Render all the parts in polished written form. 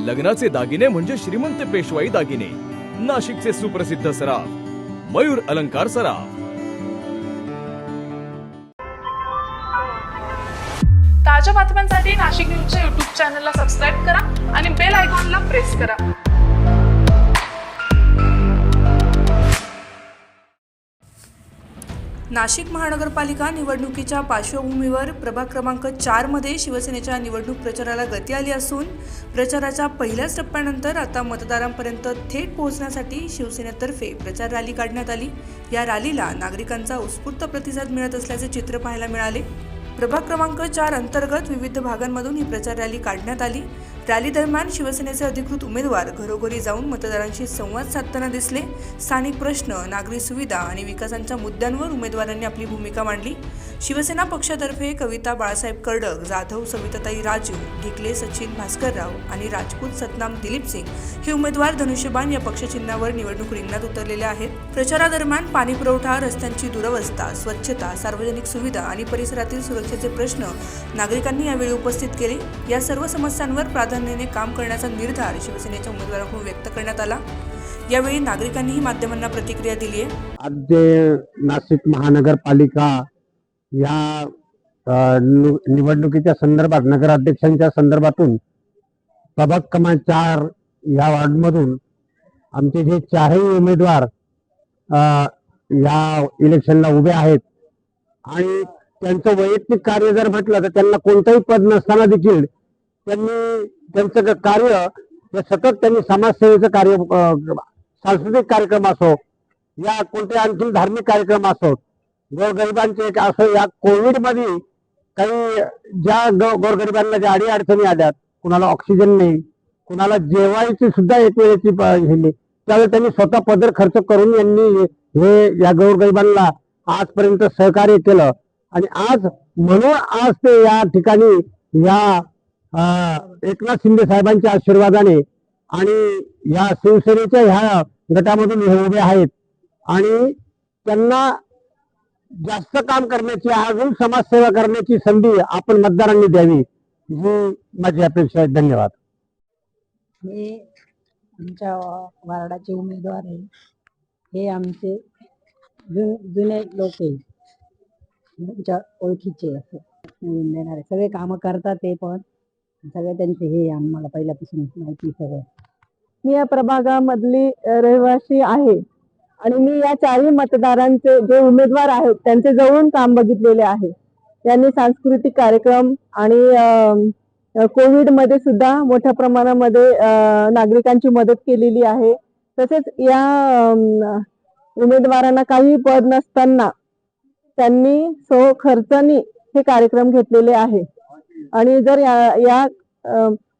लग्नाचे दागिने म्हणजे श्रीमंत पेशवाई दागिने, नाशिकचे सुप्रसिद्ध सराफ मयूर अलंकार सराफ। ताज्या बातम्यांसाठी नाशिक न्यूजच्या YouTube चॅनलला सबस्क्राईब करा आणि बेल आयकॉनला प्रेस करा। नाशिक महानगरपालिका निवडणुकीच्या पार्श्वभूमीवर प्रभाग क्रमांक 4 मध्ये शिवसेनेच्या निवडणूक प्रचाराला गती आली असून प्रचाराच्या पहिल्याच टप्प्यानंतर आता मतदारांपर्यंत थेट पोहोचण्यासाठी शिवसेनेतर्फे प्रचार रॅली काढण्यात आली। या रॅलीला नागरिकांचा उत्स्फूर्त प्रतिसाद मिळत असल्याचे चित्र पाहायला मिळाले। प्रभाग क्रमांक 4 अंतर्गत विविध भागांमधून ही प्रचार रॅली काढण्यात आली। रॅली दरम्यान शिवसेनेचे अधिकृत उमेदवार घरोघरी जाऊन मतदारांशी संवाद साधताना दिसले। स्थानिक प्रश्न, नागरी सुविधा आणि विकासांच्या मुद्द्यांवर उमेदवारांनी आपली भूमिका मांडली। शिवसेना पक्षातर्फे कविता बाळासाहेब कर्डक, जाधव सविताताई राजू, ढिकले सचिन भास्करराव आणि राजपूत सतनाम दिलीप सिंग हे उमेदवार धनुष्यबाण या पक्षचिन्हावर निवडणूक रिंगणात उतरलेले आहेत। प्रचारादरम्यान पाणी पुरवठा, रस्त्यांची दुरवस्था, स्वच्छता, सार्वजनिक सुविधा आणि परिसरातील सुरक्षेचे प्रश्न नागरिकांनी यावेळी उपस्थित केले। या सर्व समस्यांवर प्राधान्याने काम करण्याचा निर्धार शिवसेनेच्या उमेदवारांकडून व्यक्त करण्यात आला। यावेळी नागरिकांनीही माध्यमांना प्रतिक्रिया दिली आहे। आज नाशिक महानगरपालिका या निवडणुकीच्या संदर्भात नगराध्यक्षांच्या संदर्भातून प्रभाग क्रमांक 4 या वार्डमधून आमचे जे चारही उमेदवार या इलेक्शनला उभे आहेत आणि त्यांचं वैयक्तिक कार्य जर म्हटलं तर त्यांना कोणतंही पद नसताना देखील त्यांनी त्यांचं कार्य सतत त्यांनी समाजसेवेचं कार्य, सांस्कृतिक कार्यक्रम असो या कोणते आणखी धार्मिक कार्यक्रम असो, गोरगरिबांचे असो, या कोविड मध्ये काही ज्या गोरगरिबांना ज्या अडीअडचणी आल्यात, कुणाला ऑक्सिजन नाही, कुणाला जेवायची सुद्धा एक वेळेची त्यावेळी त्यांनी स्वतः पदर खर्च करून यांनी हे या गोरगरिबांना आजपर्यंत सहकार्य केलं आणि आज म्हणून आज ते या ठिकाणी या एकनाथ शिंदे साहेबांच्या आशीर्वादाने आणि या शिवसेनेच्या ह्या गटामधून हे उभे आहेत आणि त्यांना जास्त काम करण्याची, अजून समाजसेवा करण्याची संधी आपण मतदारांनी द्यावी ही माझी अपेक्षा आहे। धन्यवाद। हे आमच्या वार्डाचे उमेदवार आहे, हे आमचे जुने लोक आहे, त्यांच्या ओळखीचे असं देणारे सगळे कामं करतात। ते पण सगळे त्यांचे हे आम्हाला पहिल्यापासून माहिती सगळं। मी या प्रभागामधली रहिवासी आहे आणि मी या चारही मतदारांचे जे उमेदवार आहेत त्यांचे जवळून काम बघितलेले आहे। त्यांनी सांस्कृतिक कार्यक्रम आणि कोविड मध्ये सुद्धा मोठ्या प्रमाणामध्ये नागरिकांची मदत केलेली आहे। तसेच या उमेदवारांना काही पद नसताना त्यांनी खर्चानी हे कार्यक्रम घेतलेले आहे आणि जर या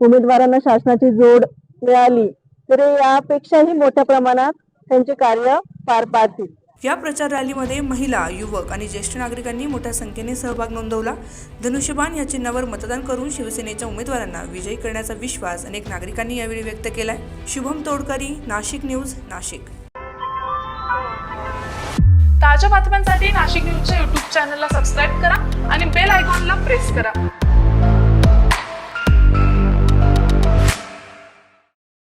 उमेदवारांना शासनाची जोड मिळाली तर यापेक्षाही मोठ्या प्रमाणात त्यांचे कार्य पार पाडतील। या प्रचार रॅलीमध्ये महिला, युवक आणि ज्येष्ठ नागरिकांनी मोठ्या संख्येने सहभाग नोंदवला। धनुष्यबाण या चिन्हावर मतदान करून शिवसेनेच्या उमेदवारांना विजयी करण्याचा विश्वास अनेक नागरिकांनी यावेळी व्यक्त केलाय। शुभम तोडकरी, नाशिक न्यूज, नाशिक। ताज्या बातम्यांसाठी नाशिक न्यूजच्या YouTube चॅनलला सबस्क्राईब करा आणि बेल आयकॉनला प्रेस करा।